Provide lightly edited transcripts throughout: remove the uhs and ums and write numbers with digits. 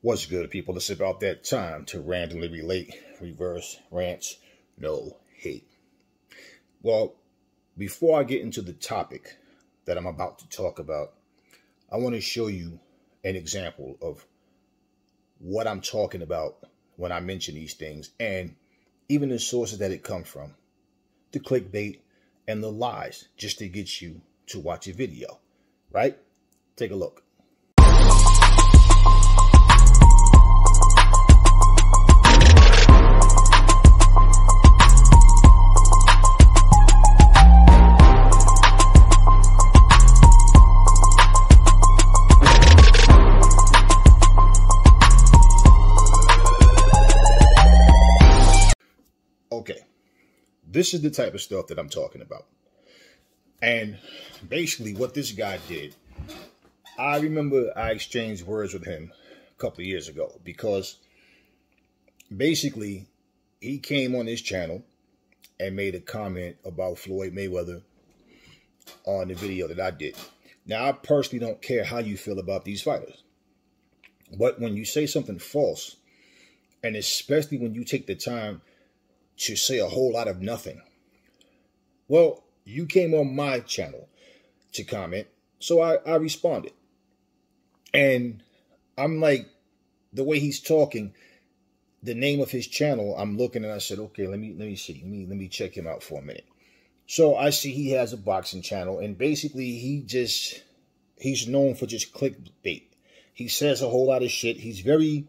What's good, people? It's about that time to randomly relate, reverse rants, no hate. Well, before I get into the topic that I'm about to talk about, I want to show you an example of what I'm talking about when I mention these things, and even the sources that it comes from, the clickbait and the lies, just to get you to watch a video, right? Take a look. Okay, this is the type of stuff that I'm talking about. And basically what this guy did, I remember I exchanged words with him a couple of years ago, because basically he came on his channel and made a comment about Floyd Mayweather on the video that I did. Now, I personally don't care how you feel about these fighters, but when you say something false, and especially when you take the time to say a whole lot of nothing. Well, you came on my channel to comment, so I responded. And I'm like, the way he's talking, the name of his channel, I'm looking and I said, okay, let me see. Let me check him out for a minute. So I see he has a boxing channel, and basically he's known for just clickbait. He says a whole lot of shit. He's very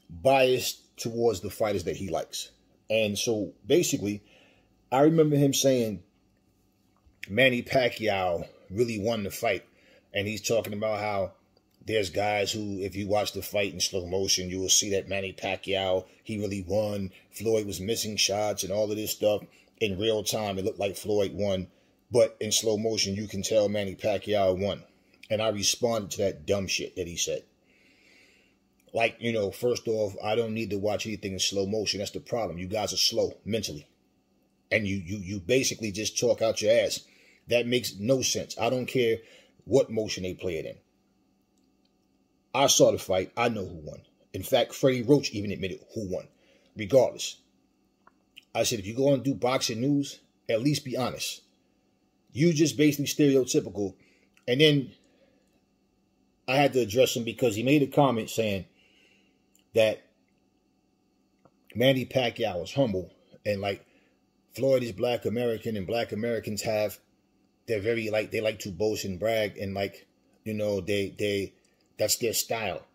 biased towards the fighters that he likes. And so basically, I remember him saying Manny Pacquiao really won the fight. And he's talking about how there's guys who, if you watch the fight in slow motion, you will see that Manny Pacquiao, he really won. Floyd was missing shots and all of this stuff. In real time, it looked like Floyd won. But in slow motion, you can tell Manny Pacquiao won. And I responded to that dumb shit that he said. Like, you know, first off, I don't need to watch anything in slow motion. That's the problem. You guys are slow mentally. And you basically just talk out your ass. That makes no sense. I don't care what motion they play it in. I saw the fight. I know who won. In fact, Freddie Roach even admitted who won. Regardless. I said, if you go and do boxing news, at least be honest. You just basically stereotypical. And then I had to address him because he made a comment saying that Manny Pacquiao is humble, and like Floyd is Black American, and Black Americans they're very they like to boast and brag, and like, you know, they that's their style.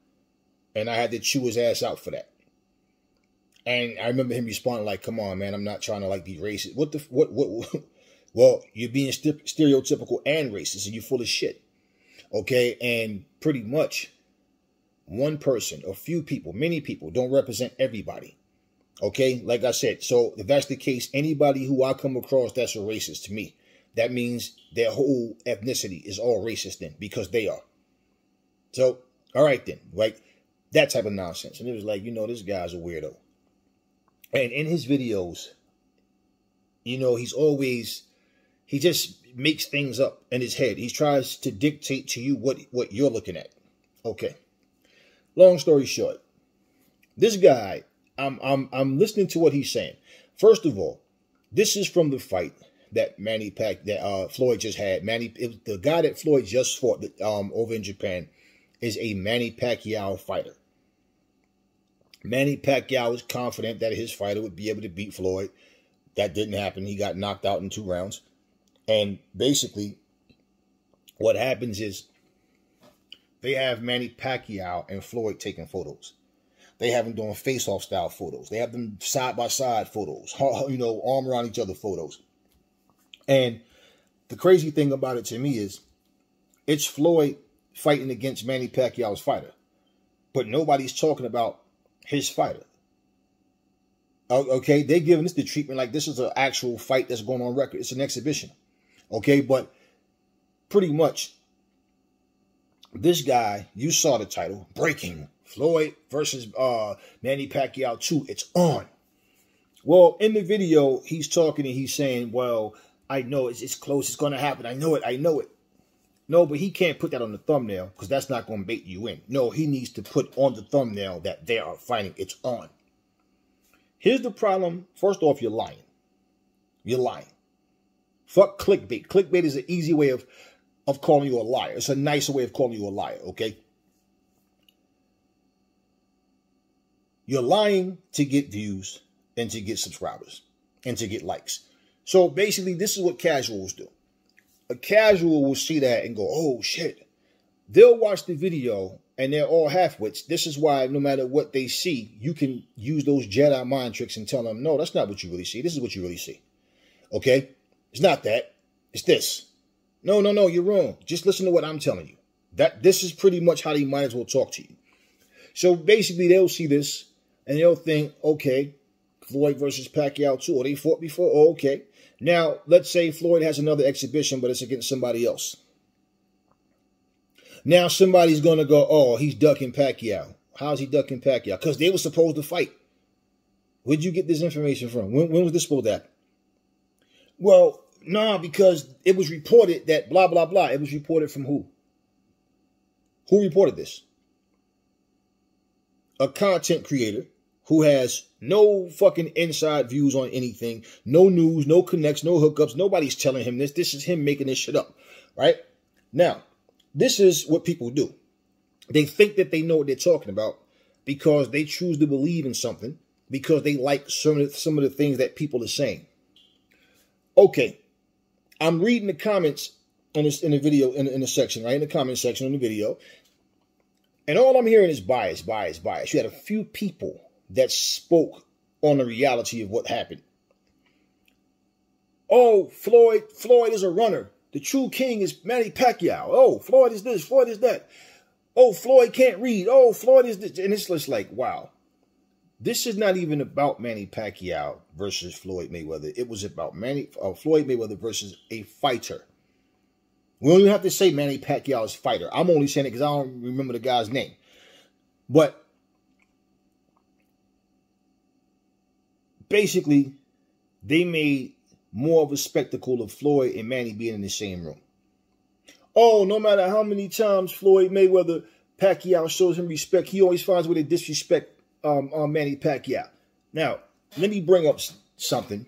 And I had to chew his ass out for that. And I remember him responding like, come on, man, I'm not trying to like be racist. What well, you're being stereotypical and racist, and you're full of shit. Okay, and pretty much one person, a few people, many people don't represent everybody. Okay, like I said, so if that's the case, anybody who I come across that's a racist to me, that means their whole ethnicity is all racist then, because they are. So, all right then, like that type of nonsense. And it was like, you know, this guy's a weirdo. And in his videos, you know, he just makes things up in his head. He tries to dictate to you what you're looking at. Okay. Long story short, this guy, I'm listening to what he's saying. First of all, this is from the fight that Floyd just had. The guy that Floyd just fought over in Japan is a Manny Pacquiao fighter. Manny Pacquiao was confident that his fighter would be able to beat Floyd. That didn't happen. He got knocked out in 2 rounds. And basically, what happens is they have Manny Pacquiao and Floyd taking photos. They have them doing face-off style photos. They have them side-by-side photos, you know, arm around each other photos. And the crazy thing about it to me is it's Floyd fighting against Manny Pacquiao's fighter. But nobody's talking about his fighter. Okay, they're giving this the treatment like this is an actual fight that's going on record. It's an exhibition. Okay, but pretty much this guy, you saw the title, Breaking Floyd versus Manny Pacquiao 2. It's on. Well, in the video, he's talking and he's saying, well, I know it's close. It's going to happen. I know it. No, but he can't put that on the thumbnail because that's not going to bait you in. No, he needs to put on the thumbnail that they are fighting. It's on. Here's the problem. First off, you're lying. You're lying. Fuck clickbait. Clickbait is an easy way of calling you a liar. It's a nicer way of calling you a liar, okay? You're lying to get views and to get subscribers and to get likes. So basically, this is what casuals do. A casual will see that and go, oh, shit. They'll watch the video and they're all half-wits. This is why no matter what they see, you can use those Jedi mind tricks and tell them, no, that's not what you really see. This is what you really see. Okay? It's not that. It's this. No, you're wrong. Just listen to what I'm telling you. This is pretty much how they might as well talk to you. So basically, they'll see this and they'll think, okay, Floyd versus Pacquiao too. Or they fought before. Oh, okay. Now, let's say Floyd has another exhibition, but it's against somebody else. Now somebody's going to go, oh, he's ducking Pacquiao. How's he ducking Pacquiao? Because they were supposed to fight. Where'd you get this information from? When was this supposed to happen? Well, no, because it was reported that blah, blah, blah. It was reported from who? Who reported this? A content creator who has no fucking inside views on anything, no news, no connects, no hookups. Nobody's telling him this. This is him making this shit up, right? Now, this is what people do. They think that they know what they're talking about because they choose to believe in something because they like some of the things that people are saying. Okay, I'm reading the comments in the video, in the section, right? In the comment section on the video. And all I'm hearing is bias. You had a few people that spoke on the reality of what happened. Oh, Floyd is a runner. The true king is Manny Pacquiao. Oh, Floyd is this, Floyd is that. Oh, Floyd can't read. Oh, Floyd is this. And it's just like, wow. This is not even about Manny Pacquiao versus Floyd Mayweather. It was about Floyd Mayweather versus a fighter. We don't even have to say Manny Pacquiao's fighter. I'm only saying it because I don't remember the guy's name. But basically, they made more of a spectacle of Floyd and Manny being in the same room. Oh, no matter how many times Floyd Mayweather, Pacquiao shows him respect, he always finds a way to disrespect Manny Pacquiao. Now, let me bring up something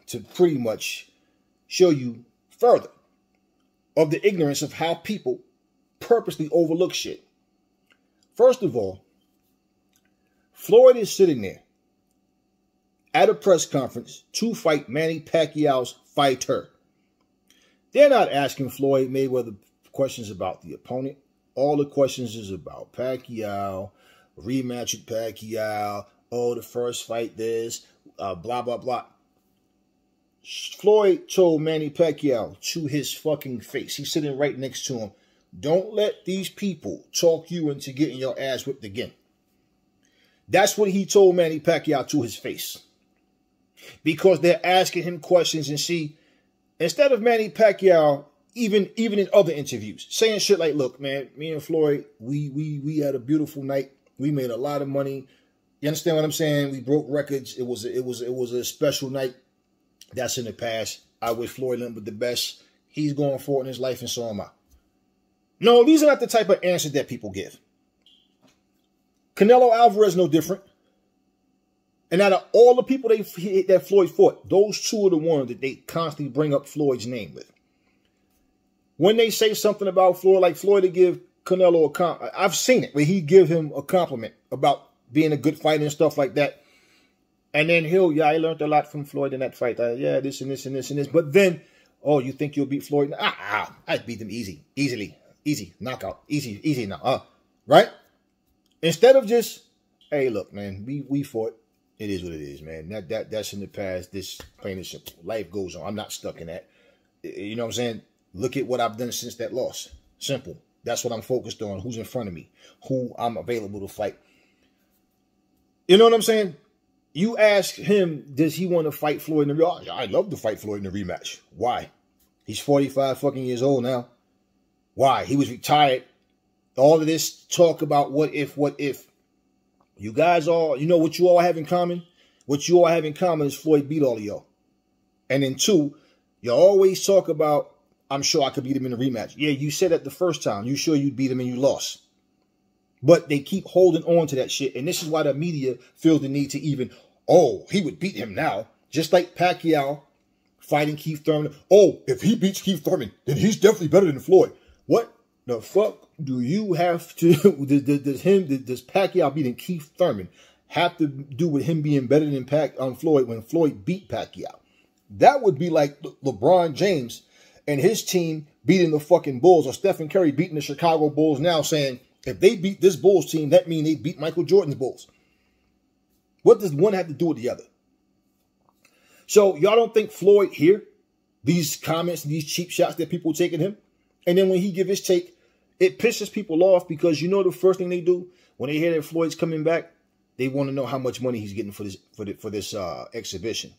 to pretty much show you further of the ignorance of how people purposely overlook shit. First of all, Floyd is sitting there at a press conference to fight Manny Pacquiao's fighter. They're not asking Floyd Mayweather questions about the opponent. All the questions is about Pacquiao, rematch with Pacquiao, oh, the first fight this, blah, blah, blah. Floyd told Manny Pacquiao to his fucking face. He's sitting right next to him. Don't let these people talk you into getting your ass whipped again. That's what he told Manny Pacquiao to his face. Because they're asking him questions and see, instead of Manny Pacquiao, even in other interviews, saying shit like, look, man, me and Floyd, we had a beautiful night. We made a lot of money. You understand what I'm saying? We broke records. It was a special night. That's in the past. I wish Floyd nothing but the best. He's going forward in his life, and so am I. No, these are not the type of answers that people give. Canelo Alvarez no different. And out of all the people that Floyd fought, those two are the ones that they constantly bring up Floyd's name with. When they say something about Floyd, like Floyd to give Canelo a compliment, I've seen it where he give him a compliment about being a good fighter and stuff like that. And then I learned a lot from Floyd in that fight. Yeah, this and this and this and this. But then, oh, you think you'll beat Floyd? I'd beat him easy, knockout, easy now. Right? Instead of just, hey, look, man, we fought. It is what it is, man. That's in the past. This plain and simple. Life goes on. I'm not stuck in that. You know what I'm saying? Look at what I've done since that loss. Simple. That's what I'm focused on. Who's in front of me? Who I'm available to fight. You know what I'm saying? You ask him, does he want to fight Floyd in the rematch? I'd love to fight Floyd in the rematch. Why? He's 45 fucking years old now. Why? He was retired. All of this talk about what if. You guys all, you know what you all have in common? What you all have in common is Floyd beat all of y'all. And then two, you always talk about, I'm sure I could beat him in a rematch. Yeah, you said that the first time. You sure you'd beat him and you lost. But they keep holding on to that shit. And this is why the media feels the need to even, oh, he would beat him now. Just like Pacquiao fighting Keith Thurman. Oh, if he beats Keith Thurman, then he's definitely better than Floyd. What the fuck do you have to, does Pacquiao beating Keith Thurman have to do with him being better than Floyd when Floyd beat Pacquiao? That would be like LeBron James and his team beating the fucking Bulls, or Stephen Curry beating the Chicago Bulls now, saying if they beat this Bulls team, that means they beat Michael Jordan's Bulls. What does one have to do with the other? So y'all don't think Floyd hear these comments and these cheap shots that people take at him? And then when he give his take, it pisses people off because you know the first thing they do when they hear that Floyd's coming back, they want to know how much money he's getting for this exhibition.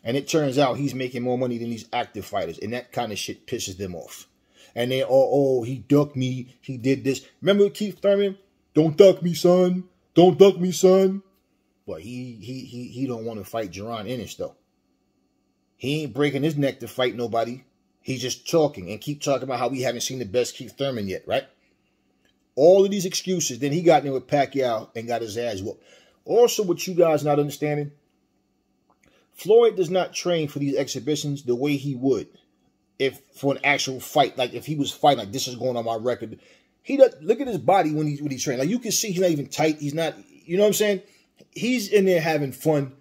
And it turns out he's making more money than these active fighters. And that kind of shit pisses them off. And they, oh, he ducked me. He did this. Remember Keith Thurman? Don't duck me, son. Don't duck me, son. But he don't want to fight Jaron Ennis, though. He ain't breaking his neck to fight nobody. He's just talking and keep talking about how we haven't seen the best Keith Thurman yet, right? All of these excuses. Then he got in there with Pacquiao and got his ass whooped. Also, what you guys not understanding, Floyd does not train for these exhibitions the way he would if for an actual fight. Like if he was fighting, like this is going on my record. He does, look at his body when he trains. Like you can see he's not even tight. He's not, you know what I'm saying? He's in there having fun,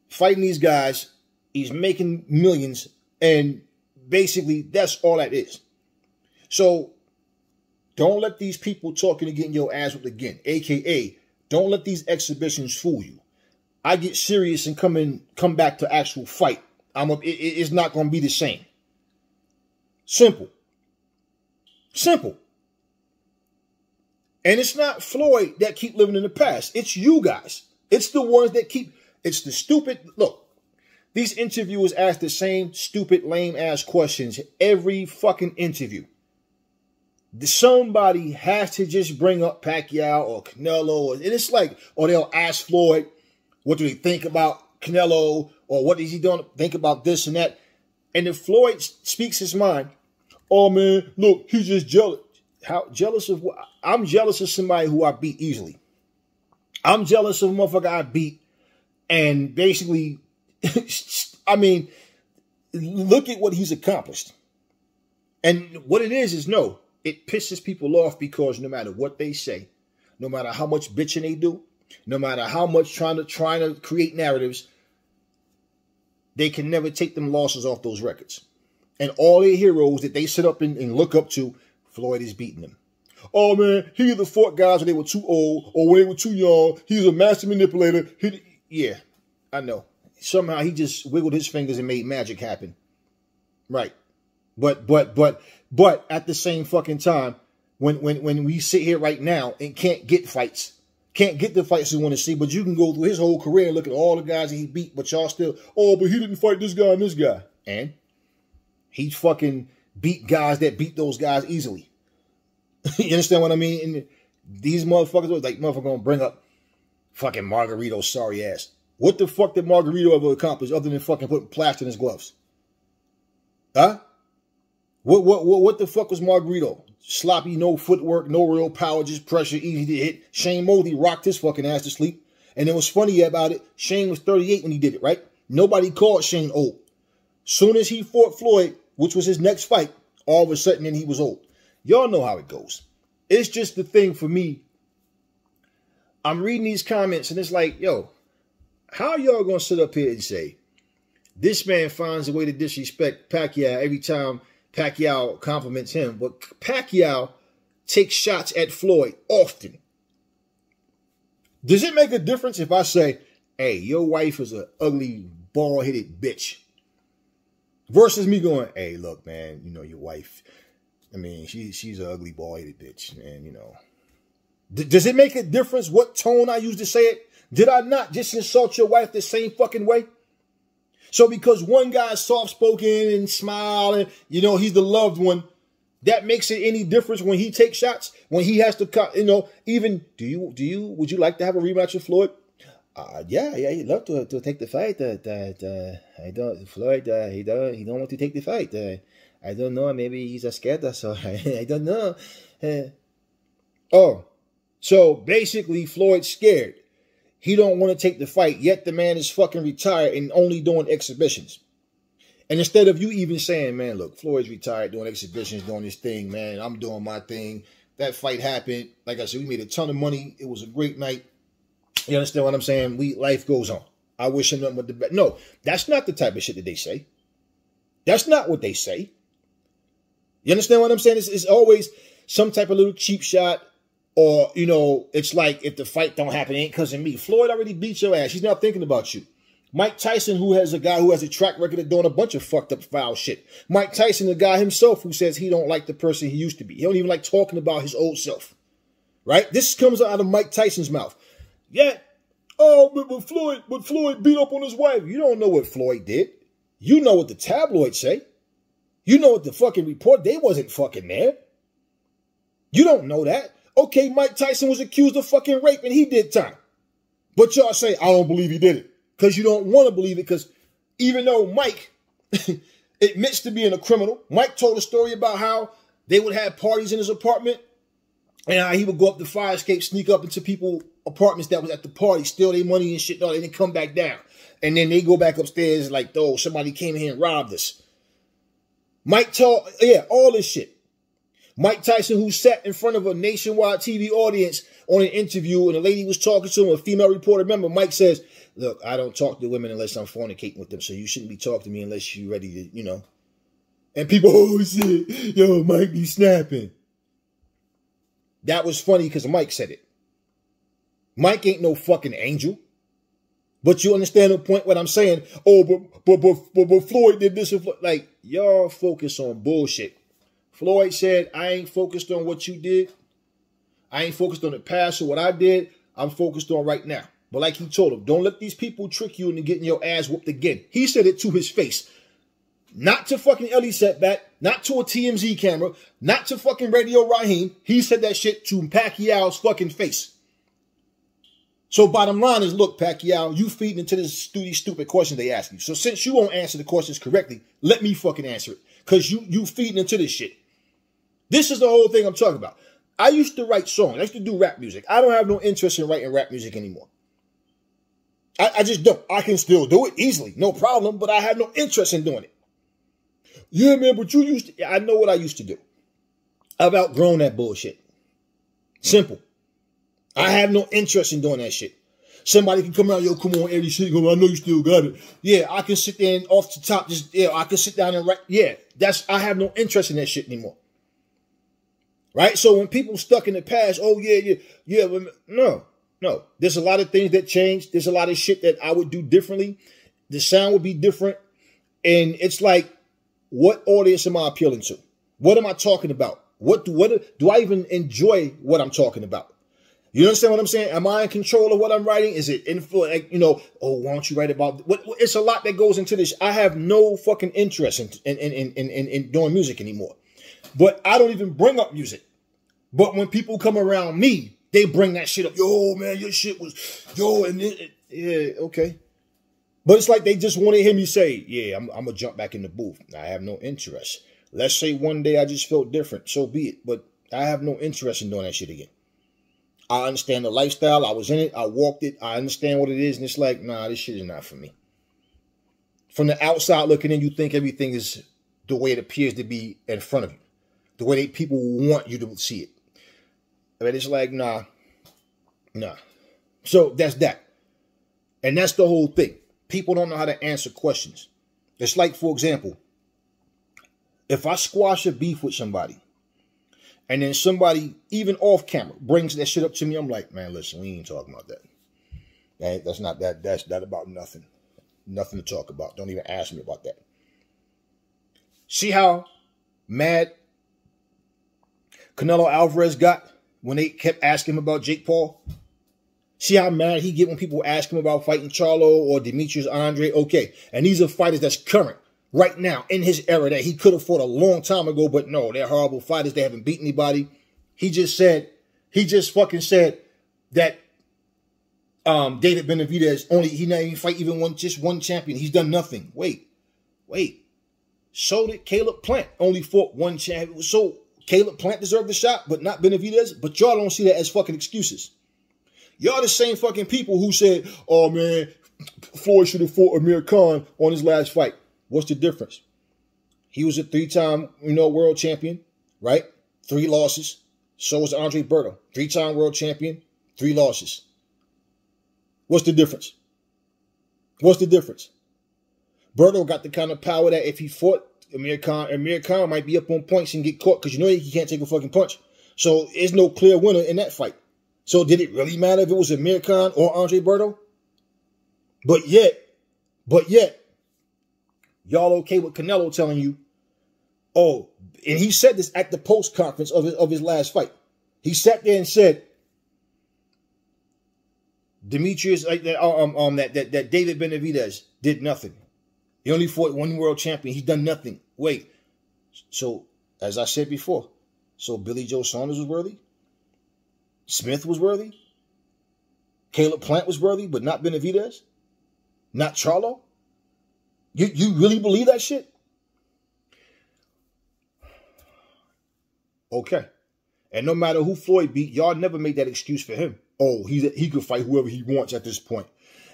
fighting these guys. He's making millions, and basically that's all that is. So don't let these people talking and getting your ass whipped again. AKA, don't let these exhibitions fool you. I get serious and come back to actual fight. It's not going to be the same. Simple. Simple. And it's not Floyd that keep living in the past. It's you guys. It's the ones that keep, it's the stupid, look, these interviewers ask the same stupid, lame-ass questions every fucking interview. Somebody has to just bring up Pacquiao or Canelo, and it's like, or they'll ask Floyd, what do they think about Canelo, or what is he doing, think about this and that. And if Floyd speaks his mind, oh man, look, he's just jealous. How jealous of what? I'm jealous of somebody who I beat easily. I'm jealous of a motherfucker I beat, and basically, I mean, look at what he's accomplished. And what it is no, it pisses people off because no matter what they say, no matter how much bitching they do, no matter how much trying to create narratives, they can never take them losses off those records. And all their heroes that they sit up and look up to, Floyd is beating them. Oh man, he either fought guys when they were too old or when they were too young. He was a master manipulator. Yeah, I know. Somehow he just wiggled his fingers and made magic happen. Right. But at the same fucking time, when we sit here right now and can't get fights, can't get the fights we want to see, but you can go through his whole career and look at all the guys that he beat, but y'all still, oh, but he didn't fight this guy and this guy. And he fucking beat guys that beat those guys easily. You understand what I mean? And these motherfuckers, like, motherfucker gonna bring up fucking Margarito's sorry ass. What the fuck did Margarito ever accomplish other than fucking putting plaster in his gloves? Huh? What the fuck was Margarito? Sloppy, no footwork, no real power, just pressure, easy to hit. Shane Mosley rocked his fucking ass to sleep. And it was funny about it, Shane was 38 when he did it, right? Nobody called Shane old. Soon as he fought Floyd, which was his next fight, all of a sudden then he was old. Y'all know how it goes. It's just the thing for me. I'm reading these comments and it's like, yo, how y'all gonna sit up here and say, this man finds a way to disrespect Pacquiao every time Pacquiao compliments him, but Pacquiao takes shots at Floyd often. Does it make a difference if I say, hey, your wife is an ugly, bald-headed bitch? Versus me going, hey, look, man, you know, your wife, I mean, she's an ugly, bald-headed bitch, and, you know. Does it make a difference what tone I use to say it? Did I not just insult your wife the same fucking way? So because one guy's soft-spoken and smile and, you know, he's the loved one, that makes it any difference when he takes shots? When he has to, you know, even, would you like to have a rematch with Floyd? Yeah, he'd love to take the fight. Floyd, he don't want to take the fight. I don't know. Maybe he's a scared, so I don't know. Oh, so basically Floyd's scared. He don't want to take the fight, yet the man is fucking retired and only doing exhibitions. And instead of you even saying, man, look, Floyd's retired, doing exhibitions, doing his thing, man, I'm doing my thing. That fight happened. Like I said, we made a ton of money. It was a great night. You understand what I'm saying? Life goes on. I wish him nothing but the best. No, that's not the type of shit that they say. That's not what they say. You understand what I'm saying? It's always some type of little cheap shot. Or, you know, it's like if the fight don't happen, it ain't because of me. Floyd already beat your ass. He's not thinking about you. Mike Tyson, who has a guy who has a track record of doing a bunch of fucked up foul shit. Mike Tyson, the guy himself who says he don't like the person he used to be. He don't even like talking about his old self. Right? This comes out of Mike Tyson's mouth. Yeah. Oh, but Floyd beat up on his wife. You don't know what Floyd did. You know what the tabloids say. You know what the fucking report. They wasn't fucking there. You don't know that. Okay, Mike Tyson was accused of fucking rape and he did time. But y'all say, I don't believe he did it. Because you don't want to believe it. Because even though Mike admits to being a criminal, Mike told a story about how they would have parties in his apartment and how he would go up the fire escape, sneak up into people's apartments that was at the party, steal their money and shit, and then come back down. And then they go back upstairs like, oh, somebody came here and robbed us. Mike told, yeah, all this shit. Mike Tyson, who sat in front of a nationwide TV audience on an interview, and a lady was talking to him, a female reporter. Remember, Mike says, look, I don't talk to women unless I'm fornicating with them, so you shouldn't be talking to me unless you're ready to, you know. And people, oh, shit, yo, Mike be snapping. That was funny because Mike said it. Mike ain't no fucking angel. But you understand the point what I'm saying? Oh, but Floyd did this. Like, y'all focus on bullshit. Floyd said, I ain't focused on what you did. I ain't focused on the past or what I did. I'm focused on right now. But like he told him, don't let these people trick you into getting your ass whooped again. He said it to his face. Not to fucking Ellie Setback. Not to a TMZ camera. Not to fucking Radio Raheem. He said that shit to Pacquiao's fucking face. So bottom line is, look, Pacquiao, you feeding into this stupid questions they ask you. So since you won't answer the questions correctly, let me fucking answer it. Because you feeding into this shit. This is the whole thing I'm talking about. I used to write songs. I used to do rap music. I don't have no interest in writing rap music anymore. I just don't. I can still do it easily. No problem. But I have no interest in doing it. Yeah, man, but you used to. I know what I used to do. I've outgrown that bullshit. Simple. I have no interest in doing that shit. Somebody can come out, yo, come on, Eddie, shit, I know you still got it. Yeah, I can sit there and off the top, just, yeah, I can sit down and write. Yeah, I have no interest in that shit anymore. Right? So when people stuck in the past, oh, yeah, no. There's a lot of things that changed. There's a lot of shit that I would do differently. The sound would be different. And it's like, what audience am I appealing to? What am I talking about? What do I even enjoy what I'm talking about? You understand what I'm saying? Am I in control of what I'm writing? Is it influence? Like, you know, oh, why don't you write about what? It's a lot that goes into this. I have no fucking interest in doing music anymore. But I don't even bring up music. But when people come around me, they bring that shit up. Yo, man, your shit was, yo, and yeah, okay. But it's like they just want to hear me say, yeah, I'm going to jump back in the booth. I have no interest. Let's say one day I just felt different. So be it. But I have no interest in doing that shit again. I understand the lifestyle. I was in it. I walked it. I understand what it is. And it's like, nah, this shit is not for me. From the outside looking in, you think everything is the way it appears to be in front of you. The way people want you to see it. But it's like, nah. So that's that. And that's the whole thing. People don't know how to answer questions. It's like, for example, if I squash a beef with somebody, and then somebody, even off camera, brings that shit up to me, I'm like, man, listen, we ain't talking about that. That's not that. That's not about nothing. Nothing to talk about. Don't even ask me about that. See how mad Canelo Alvarez got when they kept asking him about Jake Paul? See how mad he get when people ask him about fighting Charlo or Demetrius Andre? Okay, and these are fighters that's current. Right now, in his era, that he could have fought a long time ago, but no, they're horrible fighters. They haven't beaten anybody. He just fucking said that David Benavidez he not even fight just one champion. He's done nothing. Wait. So did Caleb Plant. Only fought one champion. So Caleb Plant deserved the shot, but not Benavidez. But y'all don't see that as fucking excuses. Y'all the same fucking people who said, oh man, Floyd should have fought Amir Khan on his last fight. What's the difference? He was a 3-time, world champion, right? 3 losses. So was Andre Berto. 3-time world champion, 3 losses. What's the difference? What's the difference? Berto got the kind of power that if he fought Amir Khan might be up on points and get caught because he can't take a fucking punch. So there's no clear winner in that fight. So did it really matter if it was Amir Khan or Andre Berto? But yet, y'all okay with Canelo telling you, oh, and he said this at the post conference of his last fight. He sat there and said, Demetrius, that David Benavidez did nothing. He only fought 1 world champion. He done nothing. Wait. So, as I said before, so Billy Joe Saunders was worthy? Smith was worthy? Caleb Plant was worthy, but not Benavidez? Not Charlo? You really believe that shit? Okay. And no matter who Floyd beat, y'all never made that excuse for him. Oh, he could fight whoever he wants at this point.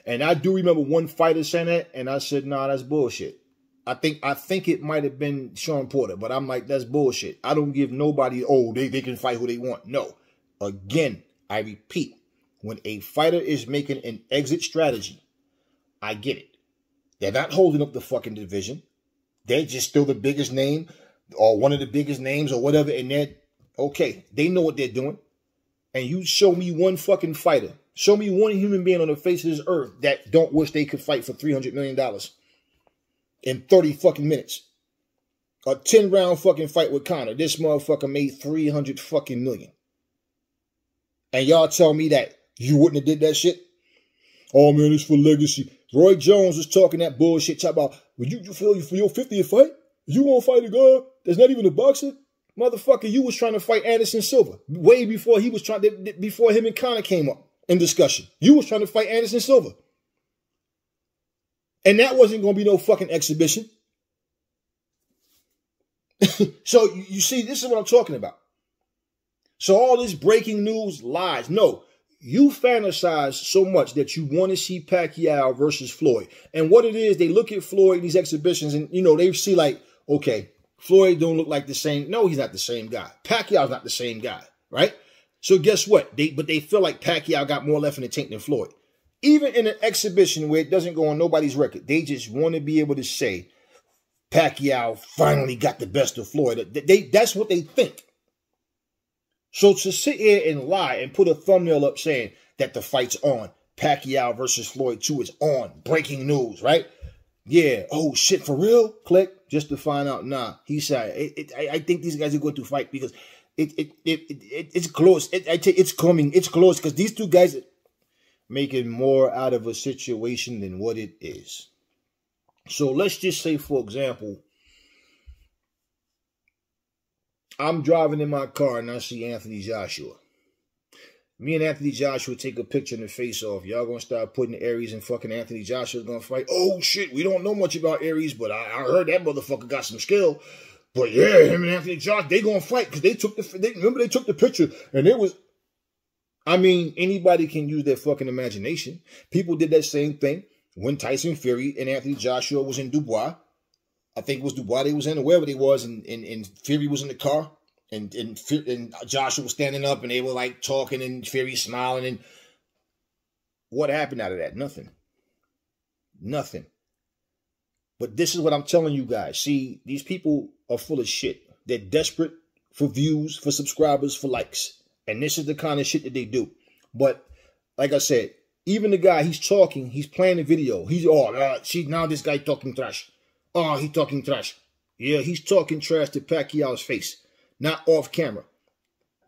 And I do remember one fighter saying that, and I said, nah, that's bullshit. I think it might have been Sean Porter, but I'm like, that's bullshit. I don't give nobody, oh, they can fight who they want. No. Again, I repeat, when a fighter is making an exit strategy, I get it. They're not holding up the fucking division. They're just still the biggest name or one of the biggest names or whatever, and they're okay. They know what they're doing. And you show me one fucking fighter. Show me one human being on the face of this earth that don't wish they could fight for $300 million in 30 fucking minutes. A 10-round fucking fight with Conor. This motherfucker made $300 fucking million. And y'all tell me that you wouldn't have did that shit? Oh man, it's for legacy. Roy Jones was talking that bullshit. Talk about, well, you feel for your 50th fight? You won't fight a guy that's not even a boxer? Motherfucker, you was trying to fight Anderson Silva way before before him and Conor came up in discussion. You was trying to fight Anderson Silva. And that wasn't going to be no fucking exhibition. So you see, this is what I'm talking about. So all this breaking news lies. No, you fantasize so much that you want to see Pacquiao versus Floyd. And what it is, they look at Floyd in these exhibitions and, they see like, okay, Floyd don't look like the same. No, he's not the same guy. Pacquiao's not the same guy, right? So guess what? They feel like Pacquiao got more left in the tank than Floyd. Even in an exhibition where it doesn't go on nobody's record, they just want to be able to say Pacquiao finally got the best of Floyd. That's what they think. So to sit here and lie and put a thumbnail up saying that the fight's on, Pacquiao versus Floyd 2 is on, breaking news, right? Yeah, oh shit, for real? Click, just to find out, nah. He said, I think these guys are going to fight because it's close. It's coming, it's close because these two guys are making more out of a situation than what it is. So let's just say, for example, I'm driving in my car and I see Anthony Joshua. Me and Anthony Joshua take a picture in the face-off. Y'all gonna start putting Aries and fucking Anthony Joshua's gonna fight? Oh shit, we don't know much about Aries, but I heard that motherfucker got some skill. But yeah, him and Anthony Joshua, they gonna fight because they took the picture and it was. I mean, anybody can use their fucking imagination. People did that same thing when Tyson Fury and Anthony Joshua was in Dubois. I think it was Dubois they was in, or wherever they was, and Fury was in the car. And Joshua was standing up and they were like talking and Fury smiling. And what happened out of that? Nothing. Nothing. But this is what I'm telling you guys. See, these people are full of shit. They're desperate for views, for subscribers, for likes. And this is the kind of shit that they do. But like I said, even the guy, he's talking, he's playing the video. He's, now this guy talking trash. Oh, he talking trash. Yeah, he's talking trash to Pacquiao's face. Not off camera.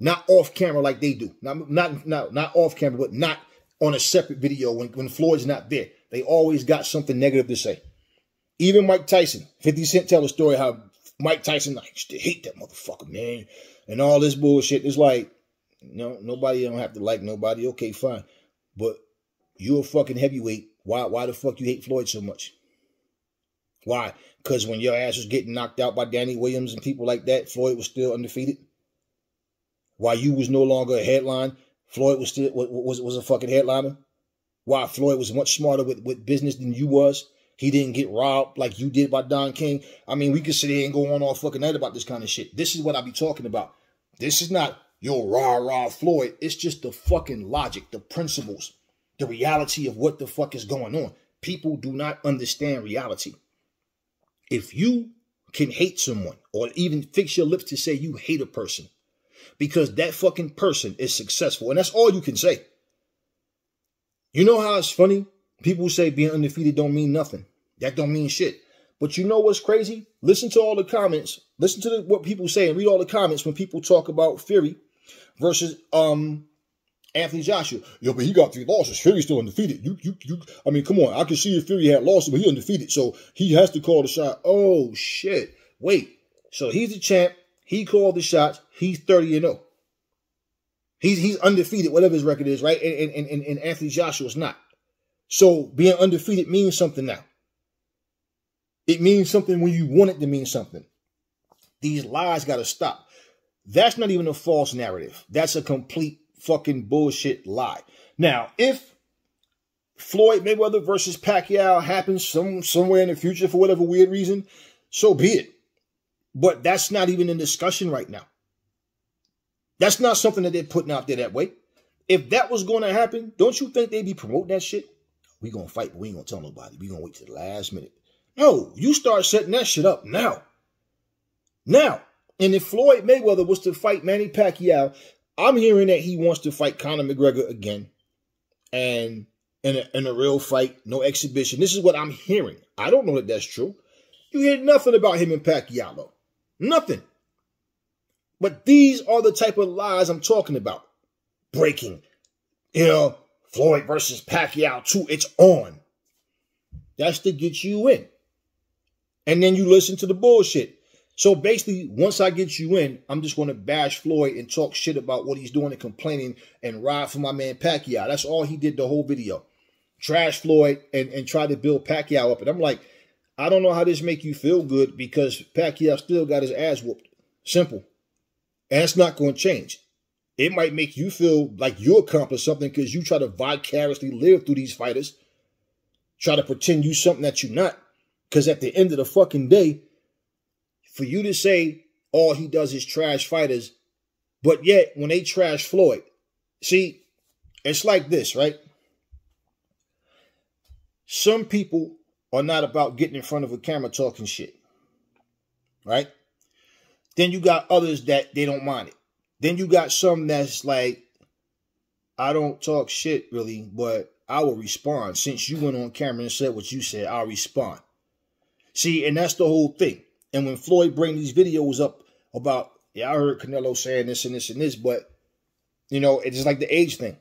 Not off camera like they do. Not off camera, but not on a separate video when Floyd's not there. They always got something negative to say. Even Mike Tyson. 50 Cent tell a story how Mike Tyson, I used to hate that motherfucker, man. And all this bullshit. It's like, nobody don't have to like nobody. Okay, fine. But you're a fucking heavyweight. Why the fuck you hate Floyd so much? Why? Because when your ass was getting knocked out by Danny Williams and people like that, Floyd was still undefeated. While you was no longer a headline, Floyd was still was a fucking headliner. Why? Floyd was much smarter with business than you was. He didn't get robbed like you did by Don King. I mean, we could sit here and go on all fucking night about this kind of shit. This is what I be talking about. This is not your rah Floyd. It's just the fucking logic, the principles, the reality of what the fuck is going on. People do not understand reality. If you can hate someone or even fix your lips to say you hate a person because that fucking person is successful, and that's all you can say. You know how it's funny? People say being undefeated don't mean nothing. That don't mean shit. But you know what's crazy? Listen to all the comments. Listen to what people say and read all the comments when people talk about Fury versus Anthony Joshua. Yo, but he got 3 losses. Fury's still undefeated. I mean, come on. I can see if Fury had losses, but he undefeated. So he has to call the shot. Oh, shit. Wait. So he's the champ. He called the shots. He's 30-0. He's undefeated, whatever his record is, right? And Anthony Joshua's not. So being undefeated means something now. It means something when you want it to mean something. These lies got to stop. That's not even a false narrative. That's a complete fucking bullshit lie. Now, if Floyd Mayweather versus Pacquiao happens somewhere in the future for whatever weird reason, so be it. But that's not even in discussion right now. That's not something that they're putting out there that way. If that was going to happen, don't you think they'd be promoting that shit? We going to fight, but we ain't going to tell nobody. We going to wait till the last minute. No, you start setting that shit up now. Now. And if Floyd Mayweather was to fight Manny Pacquiao, I'm hearing that he wants to fight Conor McGregor again. And in a real fight, no exhibition. This is what I'm hearing. I don't know that that's true. You hear nothing about him and Pacquiao, though. Nothing. But these are the type of lies I'm talking about. Breaking. You know, Floyd versus Pacquiao 2, it's on. That's to get you in. And then you listen to the bullshit. So basically, once I get you in, I'm just going to bash Floyd and talk shit about what he's doing and complaining and ride for my man Pacquiao. That's all he did the whole video. Trash Floyd and try to build Pacquiao up. And I'm like, I don't know how this make you feel good because Pacquiao still got his ass whooped. Simple. And it's not going to change. It might make you feel like you accomplished something because you try to vicariously live through these fighters. Try to pretend you something that you're not. Because at the end of the fucking day, for you to say all he does is trash fighters, but yet when they trash Floyd, see, it's like this, right? Some people are not about getting in front of a camera talking shit, right? Then you got others that they don't mind it. Then you got some that's like, I don't talk shit really, but I will respond. Since you went on camera and said what you said, I'll respond. See, and that's the whole thing. And when Floyd bring these videos up about, yeah, I heard Canelo saying this and this and this, but, you know, it's like the age thing.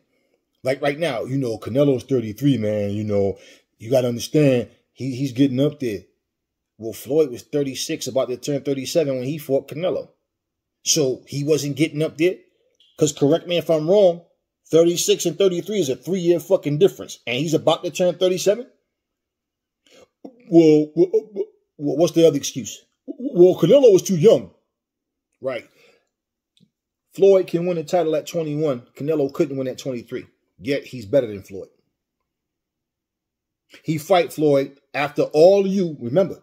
Like right now, you know, Canelo's 33, man. You know, you got to understand, he's getting up there. Well, Floyd was 36, about to turn 37 when he fought Canelo. So he wasn't getting up there? Because correct me if I'm wrong, 36 and 33 is a 3-year fucking difference. And he's about to turn 37? Well, what's the other excuse? Well, Canelo was too young. Right. Floyd can win a title at 21. Canelo couldn't win at 23. Yet he's better than Floyd. He fight Floyd after all of you, remember,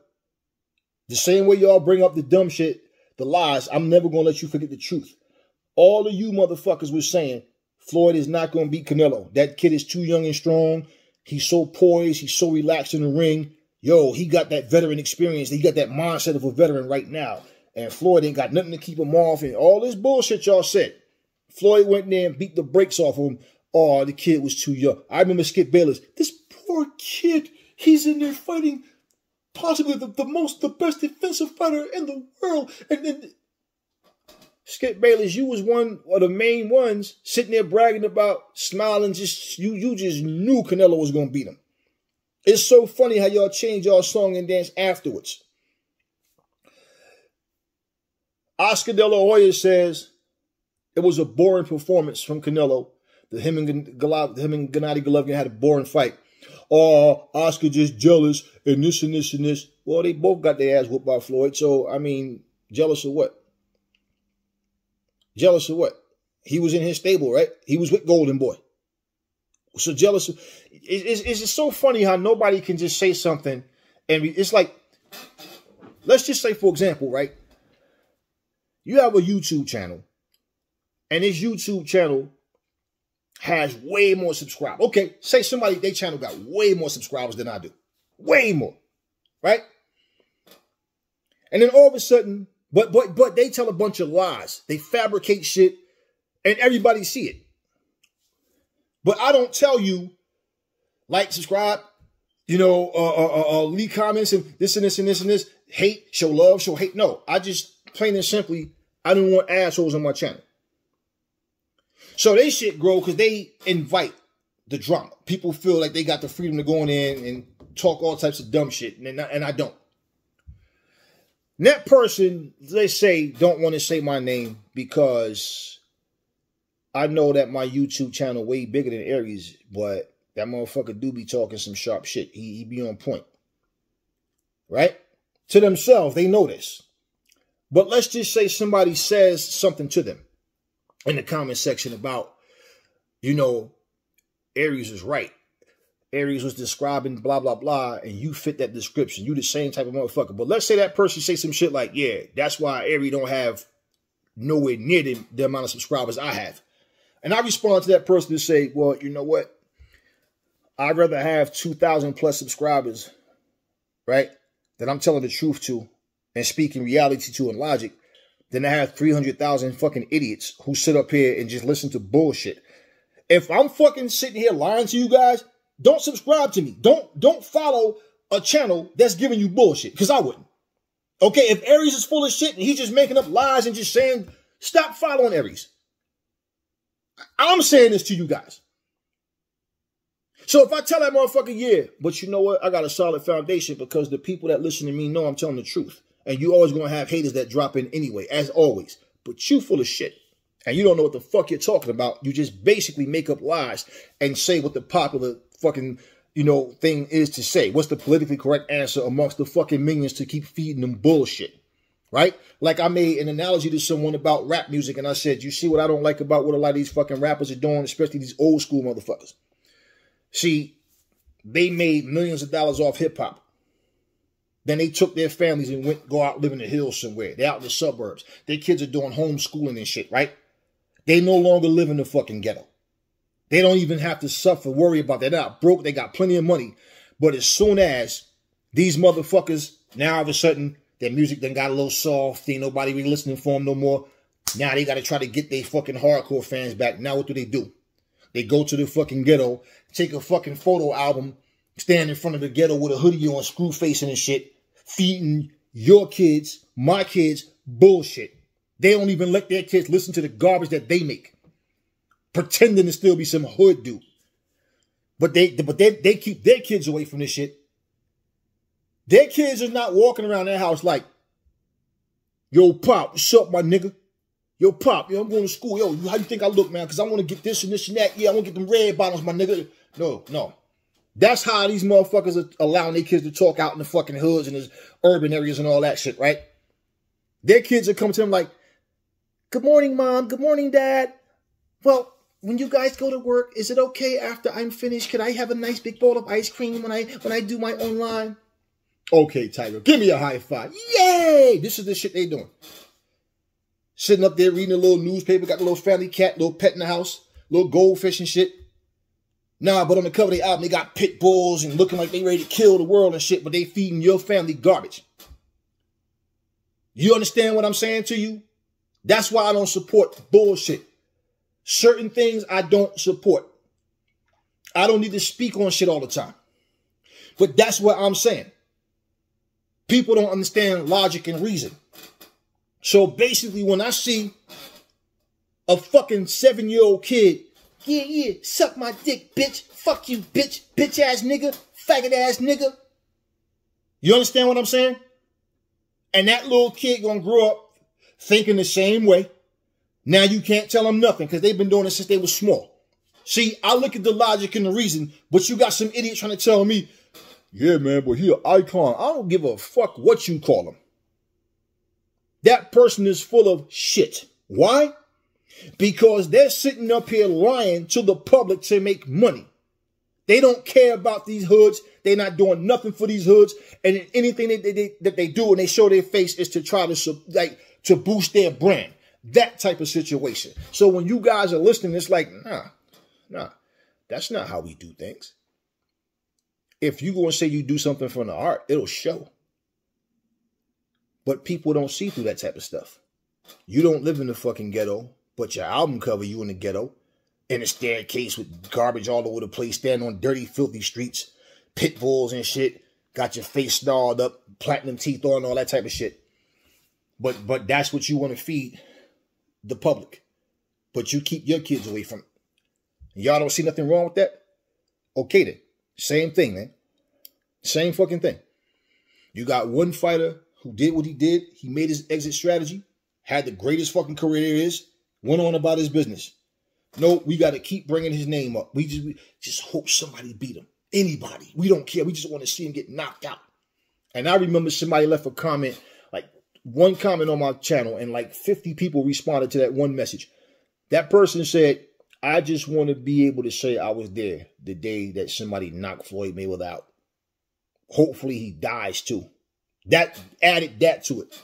the same way y'all bring up the dumb shit, the lies, I'm never going to let you forget the truth. All of you motherfuckers was saying Floyd is not going to beat Canelo. That kid is too young and strong. He's so poised. He's so relaxed in the ring. Yo, he got that veteran experience. He got that mindset of a veteran right now. And Floyd ain't got nothing to keep him off. And all this bullshit y'all said. Floyd went there and beat the brakes off him. Oh, the kid was too young. I remember Skip Bayless. This poor kid, he's in there fighting possibly the best defensive fighter in the world. And Skip Bayless, you was one of the main ones sitting there bragging about, smiling. Just you just knew Canelo was going to beat him. It's so funny how y'all change y'all song and dance afterwards. Oscar De La Hoya says it was a boring performance from Canelo. Him and Gennady Golovkin had a boring fight. Oh, Oscar just jealous and this and this and this. Well, they both got their ass whooped by Floyd. So, I mean, jealous of what? Jealous of what? He was in his stable, right? He was with Golden Boy. So jealous. It's just so funny how nobody can just say something. And it's like, let's just say, for example, right? You have a YouTube channel. And this YouTube channel has way more subscribers. Okay, say somebody, their channel got way more subscribers than I do. Way more. Right? And then all of a sudden, but they tell a bunch of lies. They fabricate shit and everybody see it. But I don't tell you, like, subscribe, you know, leave comments and this and this and this and this. Hate, show love, show hate. No, I just plain and simply, I don't want assholes on my channel. So they shit grow because they invite the drama. People feel like they got the freedom to go in and talk all types of dumb shit, and I don't. And that person, they say, don't want to say my name because I know that my YouTube channel way bigger than Aries, but that motherfucker do be talking some sharp shit. He be on point. Right? To themselves, they know this. But let's just say somebody says something to them in the comment section about, you know, Aries is right. Aries was describing blah, blah, blah, and you fit that description. You the same type of motherfucker. But let's say that person say some shit like, yeah, that's why Aries don't have nowhere near the amount of subscribers I have. And I respond to that person to say, well, you know what? I'd rather have 2,000 plus subscribers, right, that I'm telling the truth to and speaking reality to and logic, than to have 300,000 fucking idiots who sit up here and just listen to bullshit. If I'm fucking sitting here lying to you guys, don't subscribe to me. Don't follow a channel that's giving you bullshit, because I wouldn't. Okay, if Aries is full of shit and he's just making up lies and just saying, stop following Aries. I'm saying this to you guys. So if I tell that motherfucker, yeah, but you know what? I got a solid foundation because the people that listen to me know I'm telling the truth. And you always going to have haters that drop in anyway, as always. But you full of shit. And you don't know what the fuck you're talking about. You just basically make up lies and say what the popular fucking, you know, thing is to say. What's the politically correct answer amongst the fucking millions to keep feeding them bullshit. Right? Like I made an analogy to someone about rap music and I said, you see what I don't like about what a lot of these fucking rappers are doing, especially these old school motherfuckers. See, they made millions of dollars off hip hop. Then they took their families and went go out live in the hills somewhere. They're out in the suburbs. Their kids are doing homeschooling and shit, right? They no longer live in the fucking ghetto. They don't even have to suffer, worry about that. They're not broke. They got plenty of money. But as soon as these motherfuckers, now all of a sudden, their music done got a little soft. Ain't nobody really listening for them no more. Now they got to try to get their fucking hardcore fans back. Now what do? They go to the fucking ghetto, take a fucking photo album, stand in front of the ghetto with a hoodie on, screw facing and shit, feeding your kids, my kids, bullshit. They don't even let their kids listen to the garbage that they make, pretending to still be some hood dude. But they keep their kids away from this shit. Their kids are not walking around their house like, yo, Pop, what's up, my nigga? Yo, Pop, yo, I'm going to school. Yo, how you think I look, man? Because I want to get this and this and that. Yeah, I want to get them red bottoms, my nigga. No. That's how these motherfuckers are allowing their kids to talk out in the fucking hoods and the urban areas and all that shit, right? Their kids are coming to them like, good morning, Mom. Good morning, Dad. Well, when you guys go to work, is it okay after I'm finished? Could I have a nice big bowl of ice cream when I do my online? Okay, Tiger, give me a high five. Yay! This is the shit they doing. Sitting up there reading a little newspaper, got a little family cat, little pet in the house, little goldfish and shit. Nah, but on the cover of the album, they got pit bulls and looking like they ready to kill the world and shit, but they feeding your family garbage. You understand what I'm saying to you? That's why I don't support bullshit. Certain things I don't support. I don't need to speak on shit all the time. But that's what I'm saying. People don't understand logic and reason. So basically, when I see a fucking 7-year-old kid, yeah, suck my dick, bitch, fuck you, bitch ass nigga, faggot ass nigga. You understand what I'm saying? And that little kid gonna grow up thinking the same way. Now you can't tell them nothing because they've been doing it since they were small. See, I look at the logic and the reason, but you got some idiot trying to tell me, Yeah, man, but he an icon. I don't give a fuck what you call him. That person is full of shit. Why? Because they're sitting up here lying to the public to make money. They don't care about these hoods. They're not doing nothing for these hoods. And anything that they do and they show their face is to try to boost their brand. That type of situation. So when you guys are listening, it's like, nah, that's not how we do things. If you go and say you do something for the art, it'll show. But people don't see through that type of stuff. You don't live in the fucking ghetto, but your album cover you in the ghetto, in a staircase with garbage all over the place, standing on dirty, filthy streets, pit bulls and shit, got your face snarled up, platinum teeth on, all that type of shit. But that's what you want to feed the public. But you keep your kids away from it. Y'all don't see nothing wrong with that? Okay then. Same thing, man. Same fucking thing. You got one fighter who did what he did. He made his exit strategy. Had the greatest fucking career there is. Went on about his business. No, we got to keep bringing his name up. We just hope somebody beat him. Anybody. We don't care. We just want to see him get knocked out. And I remember somebody left a comment, like one comment on my channel, and like 50 people responded to that one message. That person said, I just want to be able to say I was there the day that somebody knocked Floyd Mayweather out. Hopefully he dies too. That added that to it.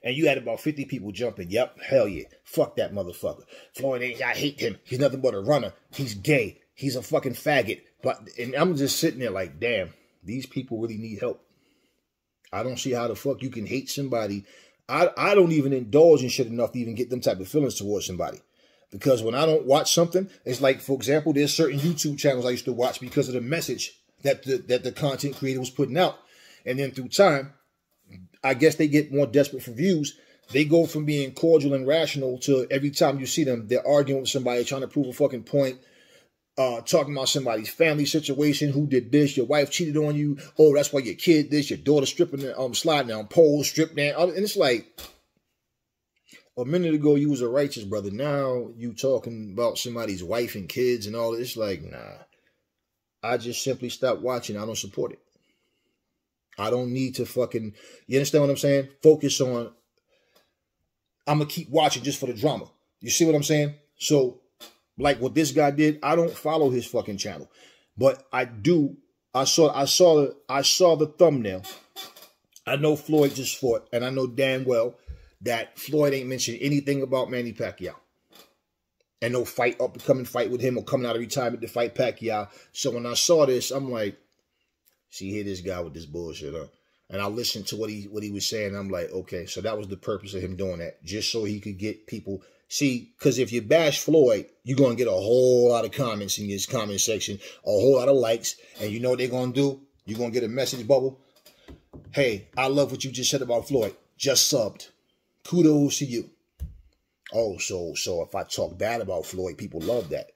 And you had about 50 people jumping. Yep, hell yeah. Fuck that motherfucker. Floyd ain't, I hate him. He's nothing but a runner. He's gay. He's a fucking faggot. And I'm just sitting there like, damn, these people really need help. I don't see how the fuck you can hate somebody. I don't even indulge in shit enough to even get them type of feelings towards somebody. Because when I don't watch something, it's like, for example, there's certain YouTube channels I used to watch because of the message that the content creator was putting out. And then through time, I guess they get more desperate for views. They go from being cordial and rational to every time you see them, they're arguing with somebody, trying to prove a fucking point, talking about somebody's family situation, who did this, your wife cheated on you, oh, that's why your kid this, your daughter sliding down poles, stripped down. And it's like, a minute ago you was a righteous brother. Now you talking about somebody's wife and kids and all. It's like, nah. I just simply stopped watching. I don't support it. I don't need to fucking, you understand what I'm saying? Focus on, I'm going to keep watching just for the drama. You see what I'm saying? So, like what this guy did, I don't follow his fucking channel. But I do, I saw the thumbnail. I know Floyd just fought, and I know damn well that Floyd ain't mentioned anything about Manny Pacquiao. And no fight, up and coming fight with him or coming out of retirement to fight Pacquiao. So when I saw this, I'm like, see, here this guy with this bullshit, huh? And I listened to what he was saying. I'm like, okay, so that was the purpose of him doing that, just so he could get people. See, because if you bash Floyd, you're going to get a whole lot of comments in his comment section, a whole lot of likes, and you know what they're going to do? You're going to get a message bubble. Hey, I love what you just said about Floyd. Just subbed. Kudos to you. Oh, so if I talk bad about Floyd, people love that.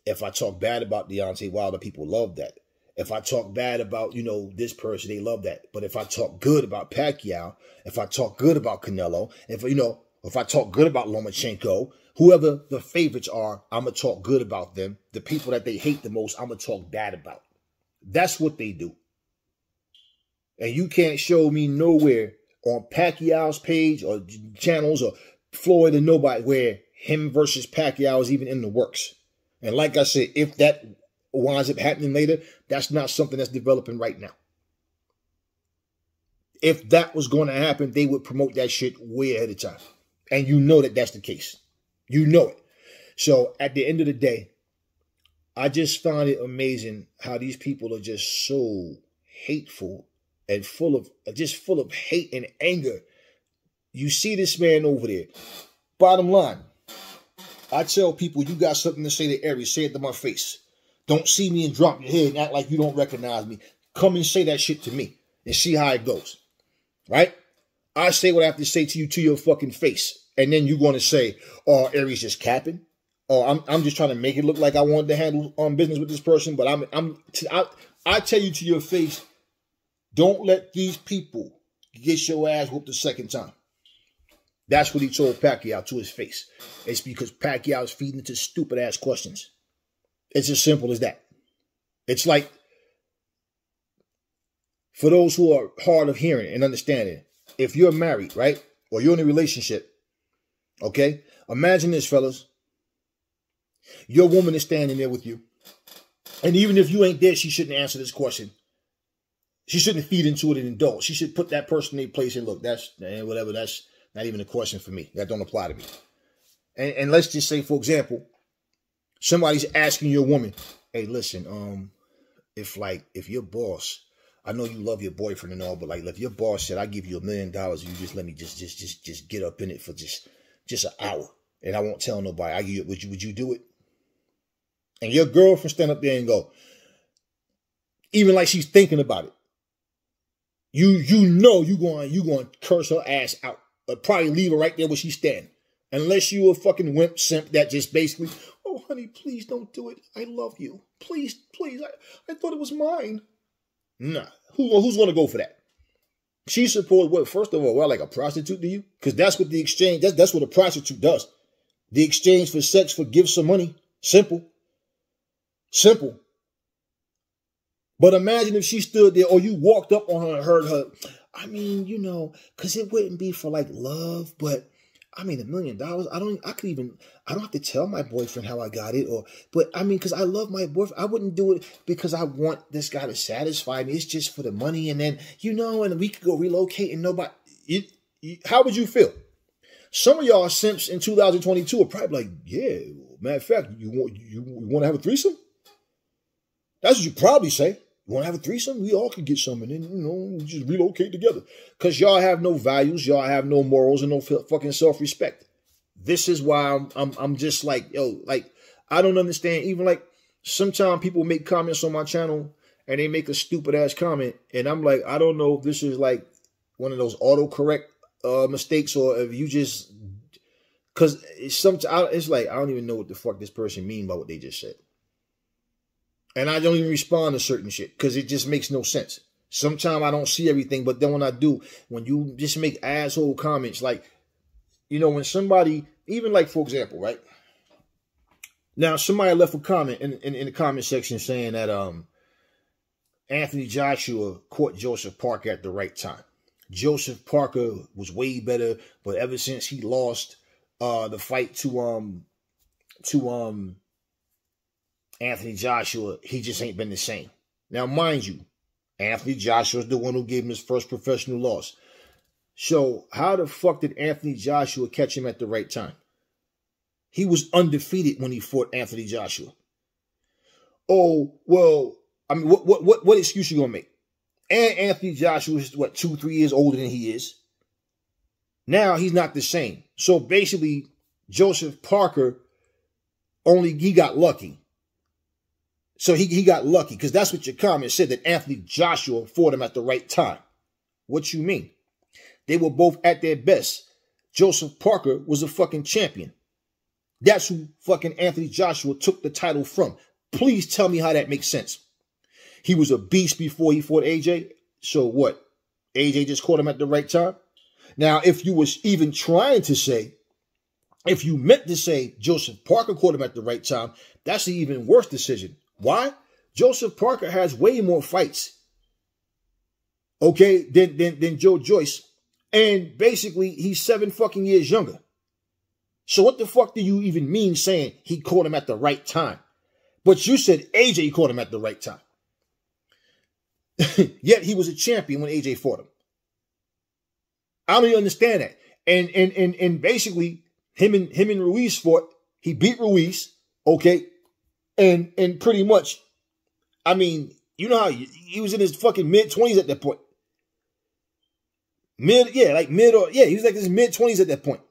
If I talk bad about Deontay Wilder, people love that. If I talk bad about, you know, this person, they love that. But if I talk good about Pacquiao, if I talk good about Canelo, if I talk good about Lomachenko, whoever the favorites are, I'm going to talk good about them. The people that they hate the most, I'm going to talk bad about. That's what they do. And you can't show me nowhere on Pacquiao's page or channels or Floyd or nobody where him versus Pacquiao is even in the works. And like I said, if that winds up happening later, that's not something that's developing right now. If that was going to happen, they would promote that shit way ahead of time. And you know that that's the case. You know it. So at the end of the day, I just find it amazing how these people are just so hateful and full of hate and anger. You see this man over there. Bottom line, I tell people, you got something to say to Aries, say it to my face. Don't see me and drop your head and act like you don't recognize me. Come and say that shit to me and see how it goes. Right? I say what I have to say to you to your fucking face. And then you're going to say, oh, Aries just capping. Or I'm just trying to make it look like I wanted to handle business with this person. But I tell you to your face, don't let these people get your ass whooped the second time. That's what he told Pacquiao to his face. It's because Pacquiao is feeding into stupid ass questions. It's as simple as that. It's like For those who are hard of hearing and understanding, if you're married, right, or you're in a relationship, okay, imagine this, fellas. Your woman is standing there with you. And even if you ain't there, she shouldn't answer this question. She shouldn't feed into it and indulge. She should put that person in their place and look, that's whatever, that's not even a question for me. That don't apply to me. And let's just say, for example, somebody's asking your woman, hey, listen, if your boss, I know you love your boyfriend and all, but like if your boss said, I give you $1 million, you just let me just get up in it for just an hour, and I won't tell nobody. Would you do it? And your girlfriend stand up there and go, even like she's thinking about it. You know you going to curse her ass out, or probably leave her right there where she's standing. Unless you a fucking wimp simp that just basically, oh, honey, please don't do it. I love you. Please, I thought it was mine. Nah. Who's going to go for that? She's supposed, what, first of all, like a prostitute to you? Because that's what the exchange, that's what a prostitute does. The exchange for sex for gifts or money. Simple. But imagine if she stood there or you walked up on her and heard her, I mean, because it wouldn't be for like love, but I mean, $1 million, I don't have to tell my boyfriend how I got it, but I mean, because I love my boyfriend, I wouldn't do it because I want this guy to satisfy me. It's just for the money. And then, and we could go relocate and nobody, how would you feel? Some of y'all simps in 2022 are probably like, yeah, matter of fact, you want to have a threesome? That's what you probably say. You want to have a threesome? We all could get some and then, we just relocate together. Because y'all have no values, y'all have no morals and no fucking self-respect. This is why I'm just like, I don't understand. Even like, sometimes people make comments on my channel and they make a stupid ass comment. And I'm like, I don't know if this is like one of those autocorrect mistakes or if you just, because it's like, I don't even know what the fuck this person mean by what they just said. And I don't even respond to certain shit because it just makes no sense. Sometimes I don't see everything, but then when I do, when you just make asshole comments, like, when somebody, even like, for example, right? Now, somebody left a comment in the comment section saying that Anthony Joshua caught Joseph Parker at the right time. Joseph Parker was way better, but ever since he lost the fight to Anthony Joshua, he just ain't been the same. Now, mind you, Anthony Joshua is the one who gave him his first professional loss. So, how the fuck did Anthony Joshua catch him at the right time? He was undefeated when he fought Anthony Joshua. Oh, well, I mean, what excuse you gonna make? And Anthony Joshua is, 2-3 years older than he is. Now, he's not the same. So, basically, Joseph Parker, he got lucky. So he got lucky because that's what your comment said, that Anthony Joshua fought him at the right time. What you mean? They were both at their best. Joseph Parker was a fucking champion. That's who fucking Anthony Joshua took the title from. Please tell me how that makes sense. He was a beast before he fought AJ. So what? AJ just caught him at the right time? Now, if you was even trying to say, if you meant to say Joseph Parker caught him at the right time, that's an even worse decision. Why? Joseph Parker has way more fights, okay, than Joe Joyce. And basically, he's 7 fucking years younger. So what the fuck do you even mean saying he caught him at the right time? But you said AJ caught him at the right time. Yet he was a champion when AJ fought him. I don't even understand that. And basically, him and Ruiz fought. He beat Ruiz, okay? And pretty much, I mean, you know how he was in his fucking mid-20s at that point. He was like his mid-20s at that point.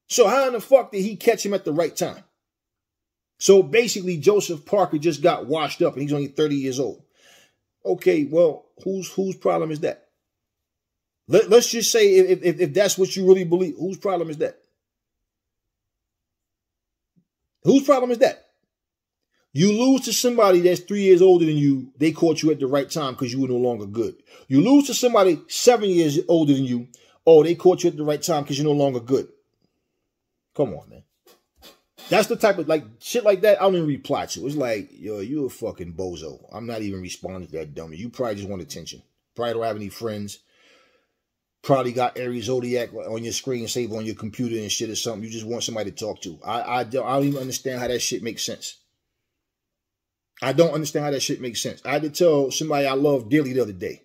So how in the fuck did he catch him at the right time? So basically, Joseph Parker just got washed up and he's only 30 years old. Okay, well, whose problem is that? Let's just say if that's what you really believe, whose problem is that? Whose problem is that? You lose to somebody that's 3 years older than you, they caught you at the right time because you were no longer good. You lose to somebody 7 years older than you, oh, they caught you at the right time because you're no longer good. Come on, man. That's the type of, like, shit like that, I don't even reply to. It's like, yo, you a fucking bozo. I'm not even responding to that dummy. You probably just want attention. Probably don't have any friends. Probably got Aries Zodiac on your screen, save on your computer and shit or something. You just want somebody to talk to. I don't even understand how that shit makes sense. I don't understand how that shit makes sense. I had to tell somebody I love dearly the other day,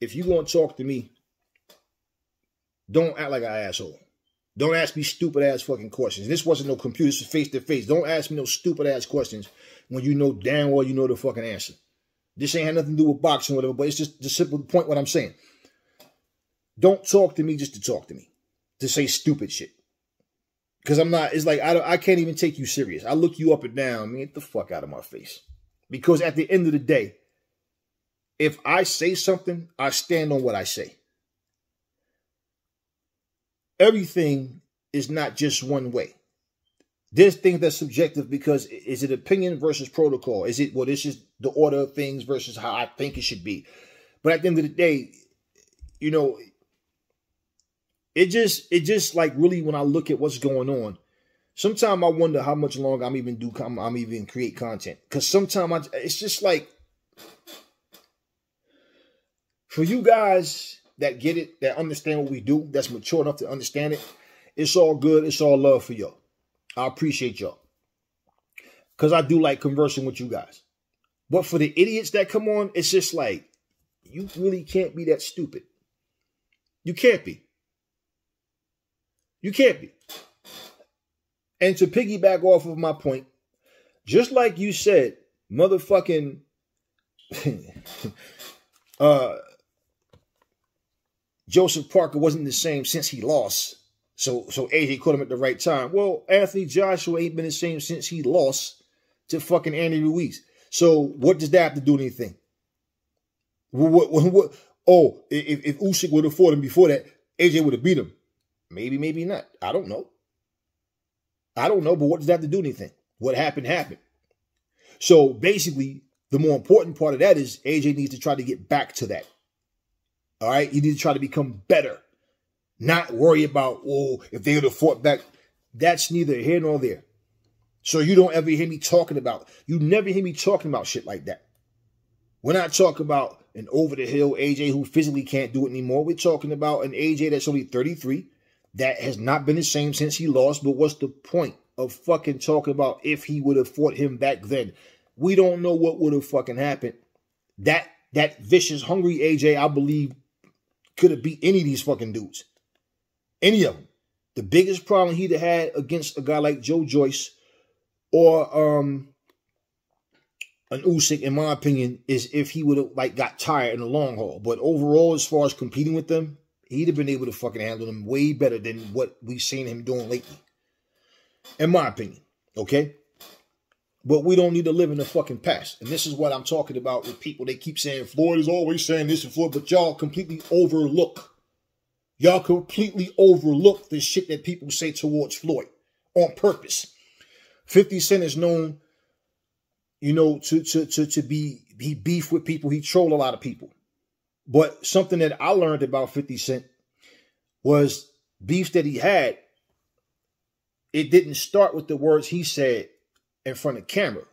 if you want to talk to me, don't act like an asshole. Don't ask me stupid ass fucking questions. This wasn't no computer, this was face to face. Don't ask me no stupid ass questions when you know damn well you know the fucking answer. This ain't had nothing to do with boxing or whatever, but it's just the simple point what I'm saying. Don't talk to me just to talk to me. To say stupid shit. Because I'm not, it's like, I can't even take you serious. I look you up and down, man, get the fuck out of my face. Because at the end of the day, if I say something, I stand on what I say. Everything is not just one way. There's things that's subjective because is it opinion versus protocol? Is it, well, this is the order of things versus how I think it should be. But at the end of the day, you know, it just like really when I look at what's going on, sometimes I wonder how much longer I'm even create content. Because sometimes it's just like, for you guys that get it, that understand what we do, that's mature enough to understand it, it's all good. It's all love for y'all. I appreciate y'all. Because I do like conversing with you guys. But for the idiots that come on, it's just like, you really can't be that stupid. You can't be. You can't be. And to piggyback off of my point, just like you said, motherfucking Joseph Parker wasn't the same since he lost. So AJ caught him at the right time. Well, Anthony Joshua ain't been the same since he lost to fucking Andy Ruiz. So what does that have to do with anything? What? Oh, if Usyk would have fought him before that, AJ would have beat him. Maybe, maybe not. I don't know. I don't know, but what does that have to do with anything? What happened, happened. So basically, the more important part of that is AJ needs to try to get back to that. All right? You need to try to become better. Not worry about, oh, if they would have fought back. That's neither here nor there. So you don't ever hear me talking about, you never hear me talking about shit like that. We're not talking about an over-the-hill AJ who physically can't do it anymore. We're talking about an AJ that's only 33, that has not been the same since he lost. But what's the point of fucking talking about if he would have fought him back then? We don't know what would have fucking happened. That vicious, hungry AJ, I believe, could have beat any of these fucking dudes. Any of them. The biggest problem he'd have had against a guy like Joe Joyce or an Usyk, in my opinion, is if he would have like got tired in the long haul. But overall, as far as competing with them, he'd have been able to fucking handle them way better than what we've seen him doing lately. In my opinion. Okay? But we don't need to live in the fucking past. And this is what I'm talking about with people. They keep saying Floyd is always saying this and Floyd, but y'all completely overlook. Y'all completely overlook the shit that people say towards Floyd on purpose. 50 Cent is known, you know, to be beef with people. He trolled a lot of people. But something that I learned about 50 Cent was beef that he had. It didn't start with the words he said in front of camera.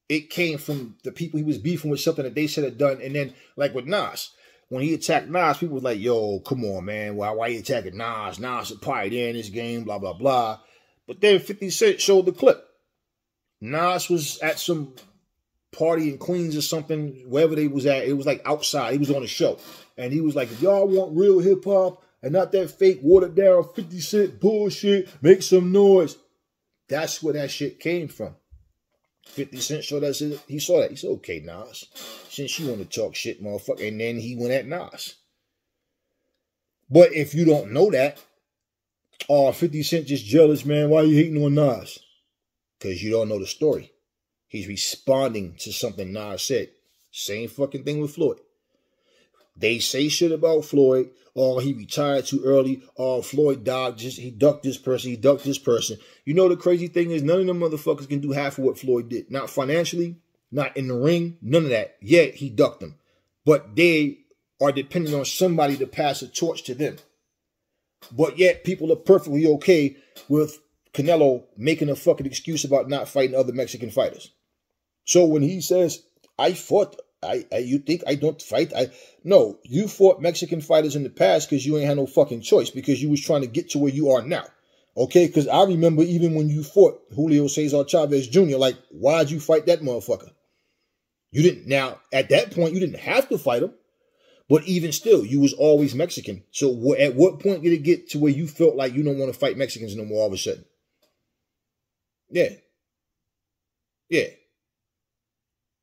It came from the people he was beefing with, something that they said or done. And then, like with Nas, when he attacked Nas, people was like, yo, come on, man. Why you attacking Nas? Nas is a pioneer in this game, blah, blah, blah. But then 50 Cent showed the clip. Nas was at some party in Queens or something, wherever they was at. It was like outside. He was on a show. And he was like, if y'all want real hip-hop and not that fake, watered down 50 Cent bullshit, make some noise. That's where that shit came from. 50 Cent showed us, he saw that. He said, okay, Nas, since you want to talk shit, motherfucker. And then he went at Nas. But if you don't know that, oh, 50 Cent just jealous, man. Why are you hating on Nas? Because you don't know the story. He's responding to something Nas said. Same fucking thing with Floyd. They say shit about Floyd. Oh, he retired too early. Oh, Floyd died. He ducked this person. He ducked this person. You know the crazy thing is none of them motherfuckers can do half of what Floyd did. Not financially, not in the ring, none of that. Yet he ducked them. But they are depending on somebody to pass a torch to them. But yet people are perfectly okay with Canelo making a fucking excuse about not fighting other Mexican fighters. So when he says, I fought, you think I don't fight? No, you fought Mexican fighters in the past because you ain't had no fucking choice, because you was trying to get to where you are now. Okay, because I remember even when you fought Julio Cesar Chavez Jr., like, why'd you fight that motherfucker? You didn't. Now, at that point, you didn't have to fight him. But even still, you was always Mexican. So at what point did it get to where you felt like you don't want to fight Mexicans no more all of a sudden? Yeah. Yeah.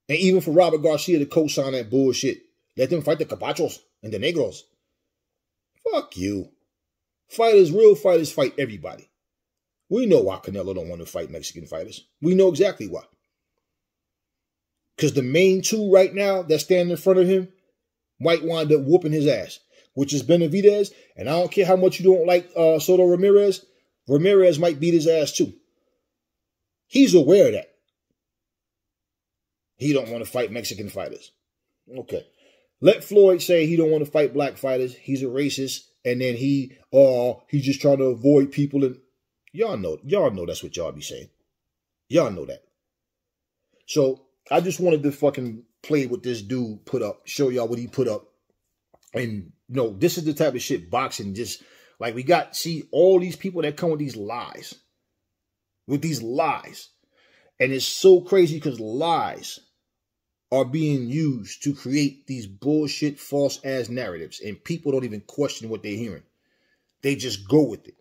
And even for Robert Garcia to co-sign that bullshit, let them fight the Capachos and the Negros. Fuck you. Fighters, real fighters fight everybody. We know why Canelo don't want to fight Mexican fighters. We know exactly why. Because the main two right now that stand in front of him might wind up whooping his ass, which is Benavidez. And I don't care how much you don't like Soto Ramirez. Ramirez might beat his ass too. He's aware of that. He don't want to fight Mexican fighters. Okay. Let Floyd say he don't want to fight black fighters. He's a racist. And then he's just trying to avoid people. And y'all know that's what y'all be saying. Y'all know that. So I just wanted to fucking play what this dude put up, show y'all what he put up. And this is the type of shit boxing just, like, we see all these people that come with these lies. And it's so crazy because lies are being used to create these bullshit false ass narratives, and people don't even question what they're hearing. They just go with it.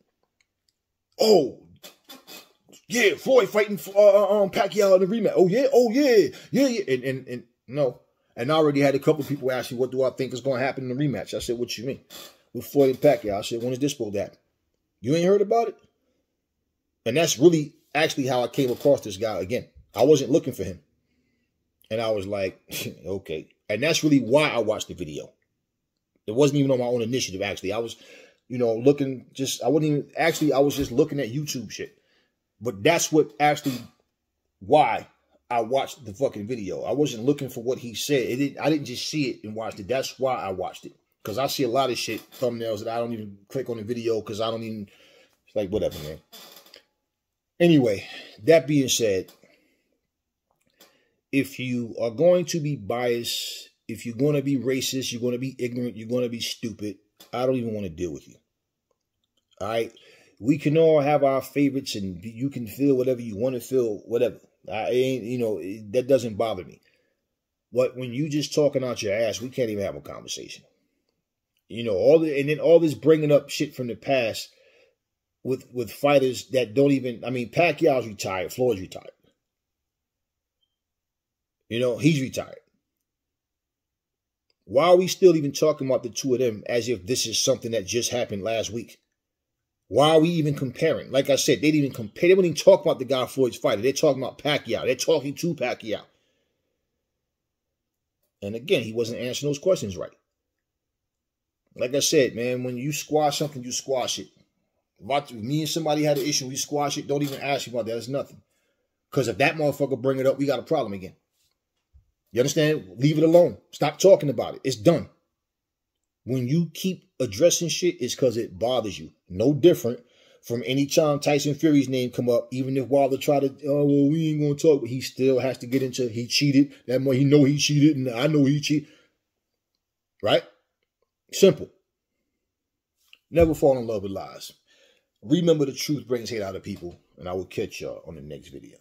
Oh, yeah, Floyd fighting Pacquiao in the rematch. Oh yeah. And no. And I already had a couple of people ask me, what do I think is going to happen in the rematch? I said, what you mean? With Floyd and Pacquiao. I said, when is this supposed to happen? You ain't heard about it? And that's really actually how I came across this guy again. I wasn't looking for him. And I was like, okay. And that's really why I watched the video. It wasn't even on my own initiative, actually. I was, looking I was just looking at YouTube shit. But that's why I watched the fucking video. I wasn't looking for what he said. I didn't just see it and watched it. That's why I watched it. Because I see a lot of shit, thumbnails, that I don't even click on the video because I don't even, it's like, whatever, man. Anyway, that being said, if you are going to be biased, if you're going to be racist, you're going to be ignorant, you're going to be stupid, I don't even want to deal with you. All right? We can all have our favorites, and you can feel whatever you want to feel, whatever. That doesn't bother me. But when you just talking out your ass, we can't even have a conversation. All this bringing up shit from the past with fighters that don't even, Pacquiao's retired, Floyd's retired. He's retired. Why are we still even talking about the two of them as if this is something that just happened last week? Why are we even comparing? Like I said, they didn't even compare. They wouldn't even talk about the guy Floyd's fighter. They're talking about Pacquiao. They're talking to Pacquiao. And again, he wasn't answering those questions right. Like I said, man, when you squash something, you squash it. If me and somebody had an issue, we squash it, don't even ask me about that. It's nothing. Because if that motherfucker bring it up, we got a problem again. You understand? Leave it alone. Stop talking about it. It's done. When you keep addressing shit, it's because it bothers you. No different from any time Tyson Fury's name come up, even if Wilder tried to, we ain't going to talk, but he still has to get into, he cheated. That more he know he cheated, and I know he cheated. Right? Simple. Never fall in love with lies. Remember, the truth brings hate out of people, and I will catch y'all on the next video.